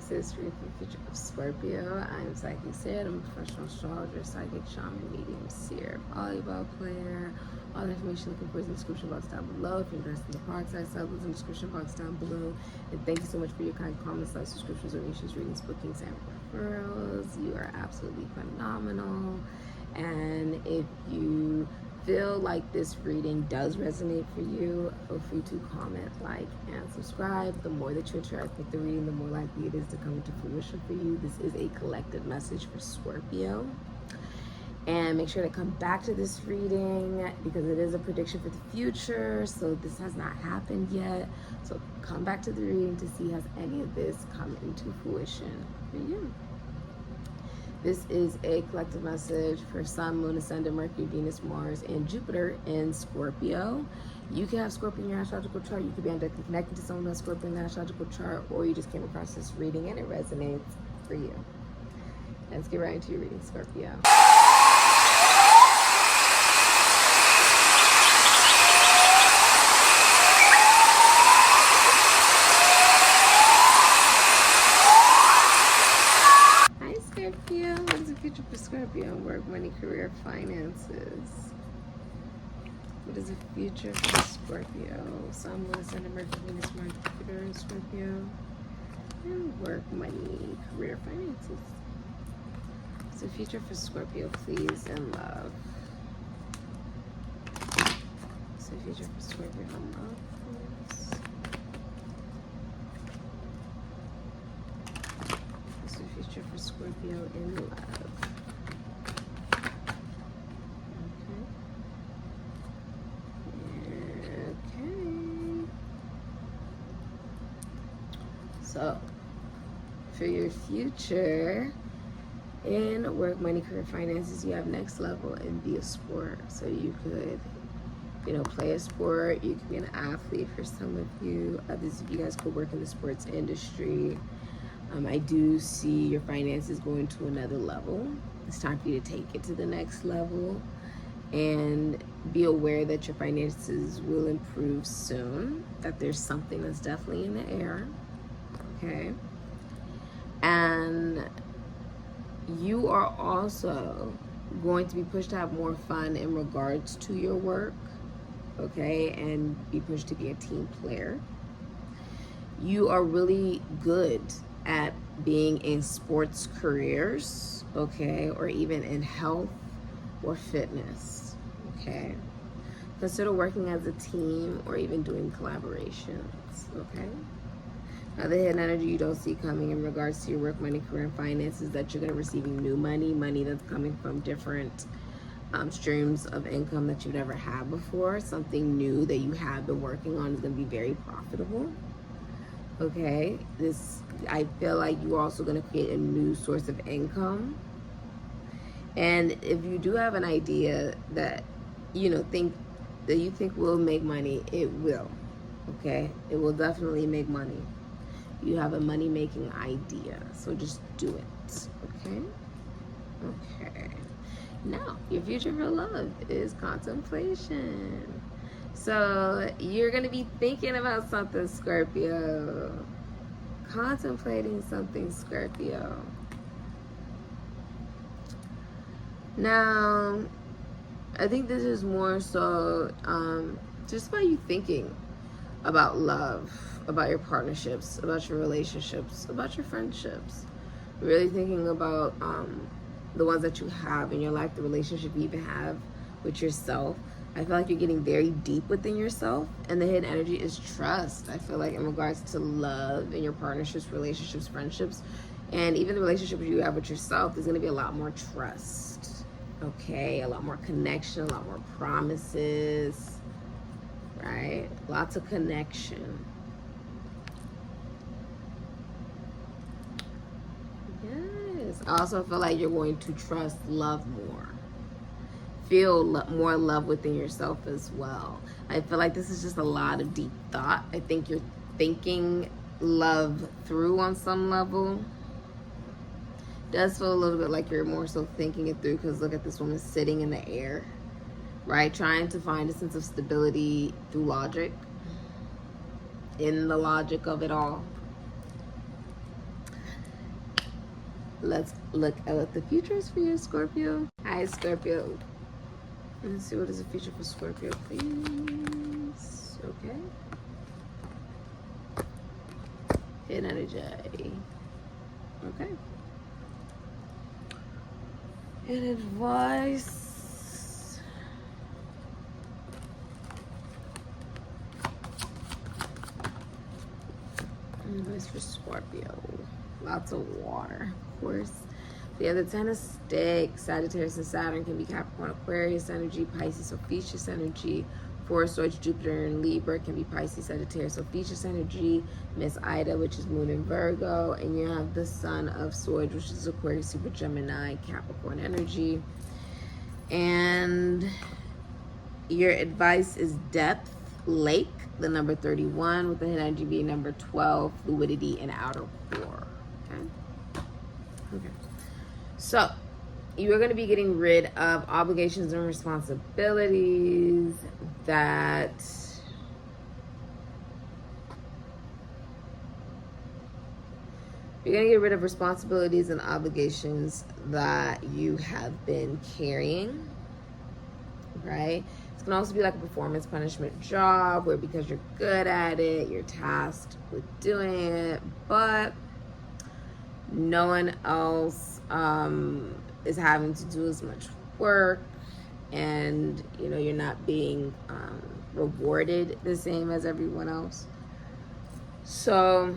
finances for your future of Scorpio. I'm SIKIKSYD. I'm a professional astrologer, psychic, shaman, medium, seer, volleyball player. All the information looking for is in the description box down below. If you're interested in the products I sell, it's in the description box down below. And thank you so much for your kind comments, likes, subscriptions, donations, readings, bookings, and referrals. You are absolutely phenomenal. And if you feel like this reading does resonate for you, feel free to comment, like, and subscribe. The more that you interact with the reading, the more likely it is to come into fruition for you. This is a collective message for Scorpio. And make sure to come back to this reading because it is a prediction for the future. So this has not happened yet. So come back to the reading to see has any of this come into fruition for you. This is a collective message for Sun, Moon, Ascendant, Mercury, Venus, Mars, and Jupiter in Scorpio. You can have Scorpio in your astrological chart. You could be directly connected to someone who has Scorpio in their astrological chart, or you just came across this reading and it resonates for you. Let's get right into your reading, Scorpio. What is the future for Scorpio? Work, money, career, finances. What is the future for Scorpio? Sun, Moon, Ascendant, Mercury, Venus, Mars, Jupiter in Scorpio. And work, money, career, finances. What's the future for Scorpio, please, and love? What's the future for Scorpio and love, please? Future for Scorpio in love. Okay. So, for your future in work, money, career, finances, you have next level and be a sport. So you could, play a sport. You could be an athlete for some of you. Others of you guys could work in the sports industry. I do see your finances going to another level. It's time for you to take it to the next level and be aware that your finances will improve soon, that there's something that's definitely in the air, okay? And you are also going to be pushed to have more fun in regards to your work, okay? And be pushed to be a team player. You are really good at being in sports careers, okay, or even in health or fitness, okay? Consider working as a team or even doing collaborations, okay? Now, the hidden energy you don't see coming in regards to your work, money, career, and finances, that you're going to be receiving new money that's coming from different streams of income that you've never had before. Something new that you have been working on is going to be very profitable. Okay, I feel like you're also going to create a new source of income. And if you do have an idea that you think will make money, it will. Okay, it will definitely make money. You have a money making idea, so just do it. Okay. Now, your future for love is contemplation. So you're going to be thinking about something, Scorpio. Contemplating something, Scorpio. Now, I think this is more so just by you thinking about love, about your partnerships, about your relationships, about your friendships. Really thinking about the ones that you have in your life, the relationship you even have with yourself. I feel like you're getting very deep within yourself, and the hidden energy is trust. I feel like in regards to love and your partnerships, relationships, friendships, and even the relationship you have with yourself, there's going to be a lot more trust, okay? A lot more connection, a lot more promises, right? Lots of connection. Yes. I also feel like you're going to trust love more. Feel more love within yourself as well. I feel like this is just a lot of deep thought. I think you're thinking love through on some level. Does feel a little bit like you're more so thinking it through, because look at this woman sitting in the air, right? Trying to find a sense of stability through logic, in the logic of it all. let's look at what the future is for you, Scorpio. Hi, Scorpio. Let's see what is the future for Scorpio, please. Okay. Hidden energy. Okay. And advice. Advice for Scorpio. Lots of water, of course. The other 10 of sticks, Sagittarius and Saturn can be Capricorn, Aquarius energy, Pisces, Ophiuchus energy. Four Swords, Jupiter and Libra can be Pisces, Sagittarius, Ophiuchus energy. Miss Ida, which is Moon in Virgo. And you have the Sun of Swords, which is Aquarius, Super Gemini, Capricorn energy. And your advice is depth, lake, the number 31, with the hidden energy being number 12, fluidity, and outer core. Okay? Okay. So, you're going to be getting rid of obligations and responsibilities that you're going to get rid of responsibilities and obligations that you have been carrying, right? It's going to also be like a performance punishment job where because you're good at it, you're tasked with doing it, but no one else is having to do as much work, and you know, you're not being rewarded the same as everyone else. So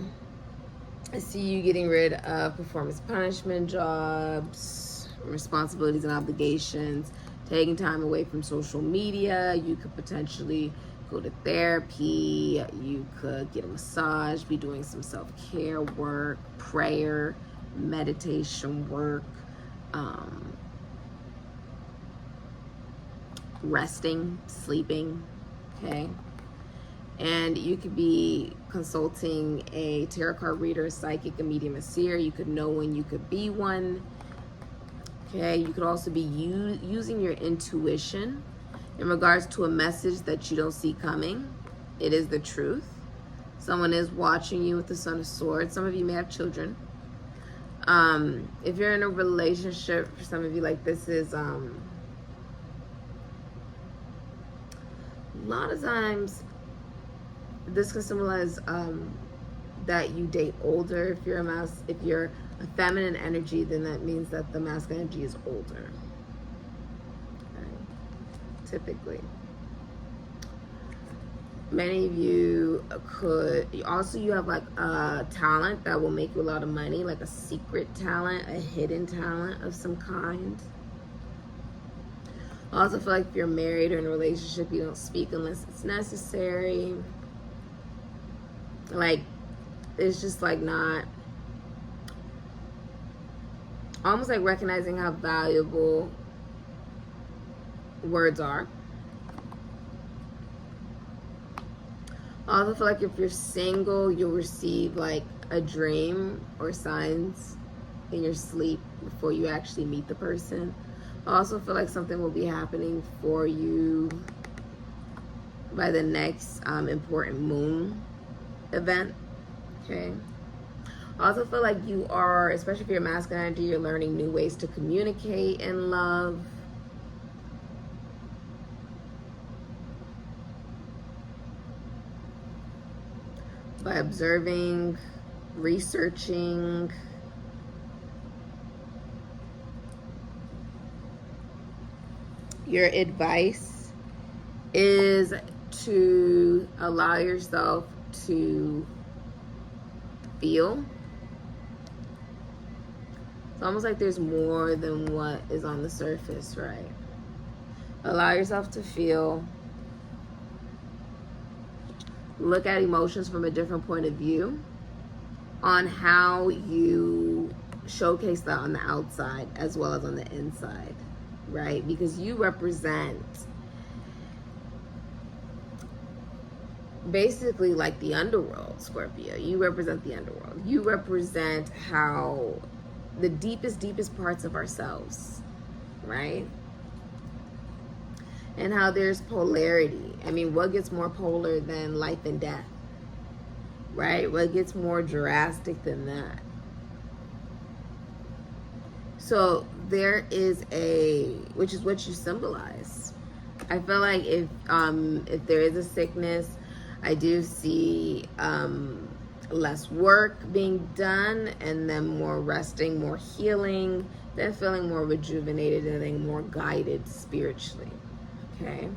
I see you getting rid of performance punishment jobs, responsibilities and obligations, taking time away from social media. You could potentially go to therapy, you could get a massage, be doing some self-care work, prayer, meditation work, resting, sleeping, okay? And you could be consulting a tarot card reader, a psychic, a medium, a seer. You could know when you could be one, okay? You could also be using your intuition in regards to a message that you don't see coming. It is the truth. Someone is watching you with the Sun of Swords. Some of you may have children. If you're in a relationship, for some of you, like this is a lot of times this can symbolize that you date older. If you're a feminine energy, then that means that the masculine energy is older, okay? Typically. Many of you you have like a talent that will make you a lot of money, like a secret talent, a hidden talent of some kind. I also feel like if you're married or in a relationship, you don't speak unless it's necessary. Like, it's just like not, almost like recognizing how valuable words are. I also feel like if you're single, you'll receive like a dream or signs in your sleep before you actually meet the person. I also feel like something will be happening for you by the next important moon event, okay? I also feel like you are, especially if you're masculine energy, you're learning new ways to communicate in love. By observing, researching, your advice is to allow yourself to feel. It's almost like there's more than what is on the surface, right? Allow yourself to feel. Look at emotions from a different point of view on how you showcase that on the outside as well as on the inside, right? Because you represent basically like the underworld, Scorpio. You represent the underworld. You represent how the deepest parts of ourselves, right? And how there's polarity. I mean, what gets more polar than life and death, right? What gets more drastic than that? So there is which is what you symbolize. I feel like if there is a sickness, I do see less work being done, and then more resting, more healing, then feeling more rejuvenated, and then more guided spiritually. Okay.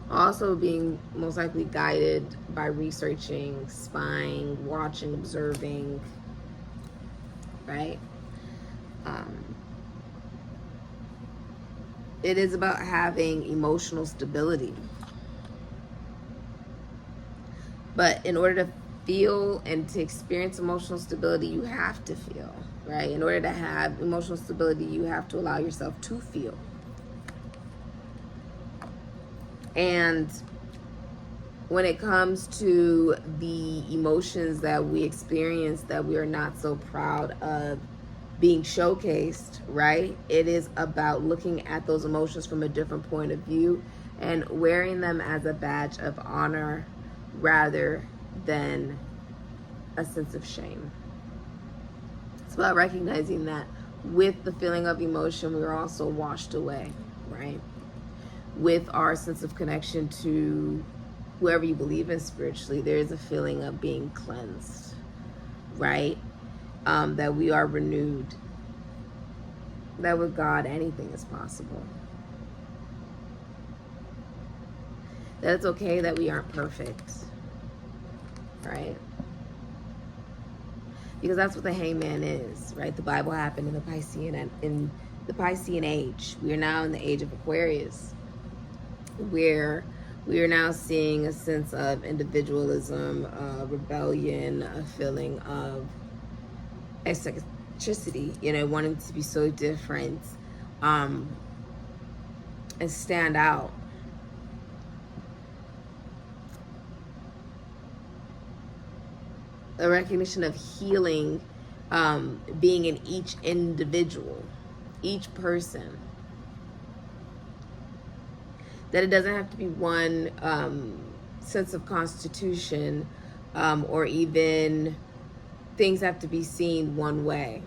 Also being most likely guided by researching, spying, watching, observing, right? It is about having emotional stability. But in order to feel and to experience emotional stability, you have to feel, right? In order to have emotional stability, you have to allow yourself to feel. And when it comes to the emotions that we experience that we are not so proud of being showcased, right? It is about looking at those emotions from a different point of view and wearing them as a badge of honor rather than a sense of shame. It's about recognizing that with the feeling of emotion, we are also washed away, right? With our sense of connection to whoever you believe in spiritually, there is a feeling of being cleansed, right? That we are renewed, that with God anything is possible, that it's okay that we aren't perfect, right? Because that's what the hangman is, right? The Bible happened in the Piscean age. We are now in the age of Aquarius, where we are now seeing a sense of individualism, rebellion, a feeling of eccentricity, wanting to be so different, and stand out. A recognition of healing, being in each individual, each person. That it doesn't have to be one sense of constitution, or even things have to be seen one way.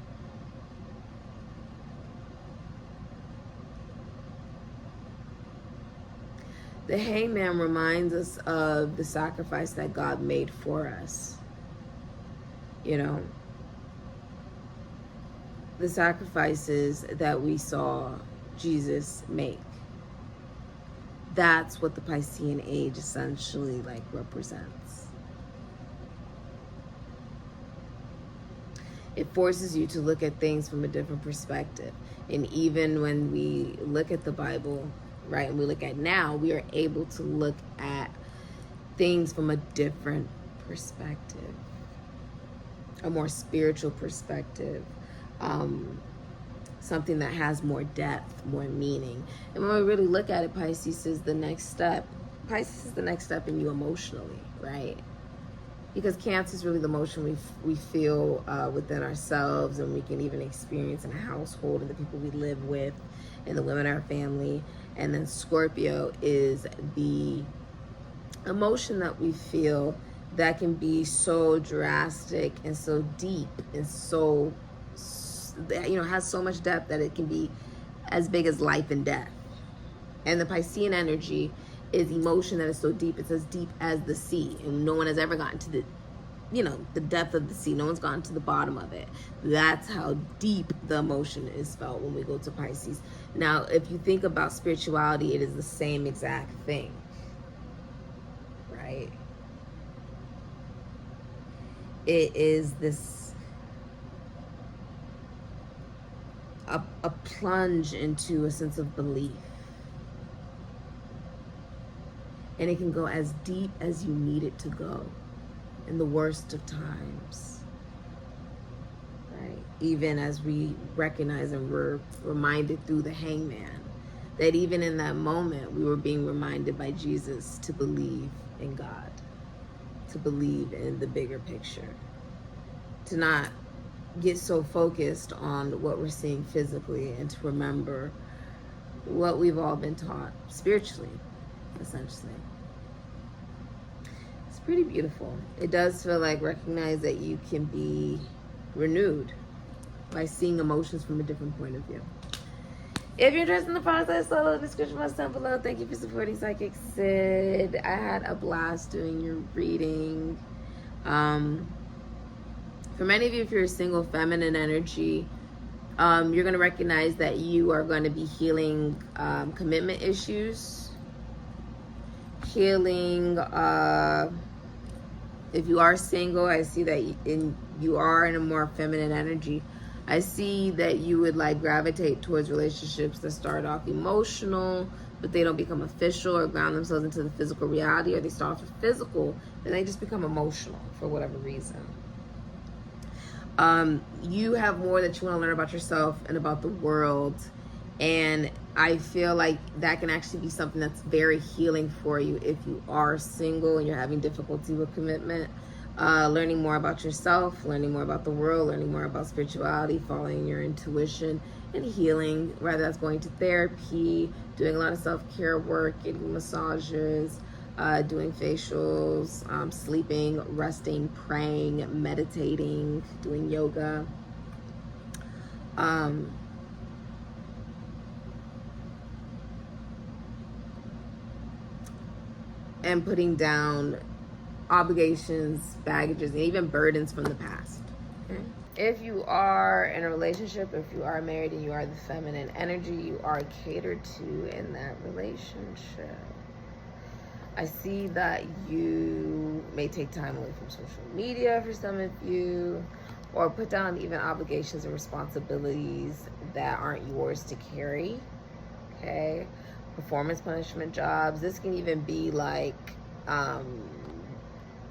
The hangman reminds us of the sacrifice that God made for us. The sacrifices that we saw Jesus make. That's what the Piscean age essentially represents. It forces you to look at things from a different perspective. And even when we look at the Bible, right, and we look at now, we are able to look at things from a different perspective, a more spiritual perspective, something that has more depth, more meaning. And when we really look at it, Pisces is the next step. Pisces is the next step in you emotionally, right? Because Cancer is really the emotion we feel within ourselves, and we can even experience in a household and the people we live with and the women in our family. And then Scorpio is the emotion that we feel that can be so drastic and so deep and so, has so much depth that it can be as big as life and death. And the Piscean energy is emotion that is so deep, it's as deep as the sea, and no one has ever gotten to the depth of the sea. No one's gotten to the bottom of it. That's how deep the emotion is felt when we go to Pisces. Now, if you think about spirituality, it is the same exact thing, right? It is this a plunge into a sense of belief. And it can go as deep as you need it to go in the worst of times, right? Even as we recognize and we're reminded through the hangman that even in that moment, we were being reminded by Jesus to believe in God, to believe in the bigger picture, to not get so focused on what we're seeing physically, and to remember what we've all been taught spiritually, essentially. pretty beautiful. It does feel like recognize that you can be renewed by seeing emotions from a different point of view. If you're interested in the process, follow the description box down below. Thank you for supporting SIKIKSYD. I had a blast doing your reading. For many of you, if you're a single feminine energy, you're going to recognize that you are going to be healing commitment issues. Healing, if you are single, I see that you are in a more feminine energy. I see that you would like gravitate towards relationships that start off emotional, but they don't become official or ground themselves into the physical reality, or they start off with physical, then they just become emotional for whatever reason. You have more that you want to learn about yourself and about the world, and I feel like that can actually be something that's very healing for you if you are single and you're having difficulty with commitment. Learning more about yourself, learning more about the world, learning more about spirituality, following your intuition, and healing, whether that's going to therapy, doing a lot of self-care work, getting massages, doing facials, sleeping, resting, praying, meditating, doing yoga. And putting down obligations, baggages, and even burdens from the past. Okay? If you are in a relationship, if you are married and you are the feminine energy, you are catered to in that relationship. I see that you may take time away from social media for some of you, or put down even obligations and responsibilities that aren't yours to carry. Okay? Performance punishment jobs. This can even be like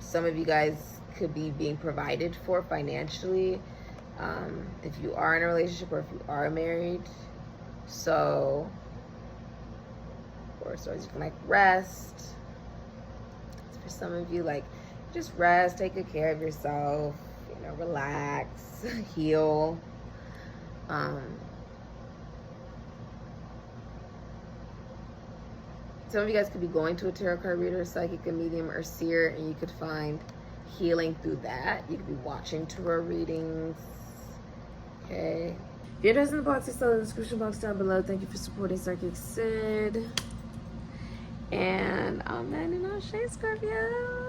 some of you guys could be being provided for financially, if you are in a relationship or if you are married. So, or so you can like rest. For some of you, like just rest, take good care of yourself, you know, relax, heal. Some of you guys could be going to a tarot card reader, psychic, a medium, or seer, and you could find healing through that. You could be watching tarot readings. Okay. If you're interested in the box, it's in the description box down below. Thank you for supporting SIKIKSYD. And I'm landing on Shay Scorpio.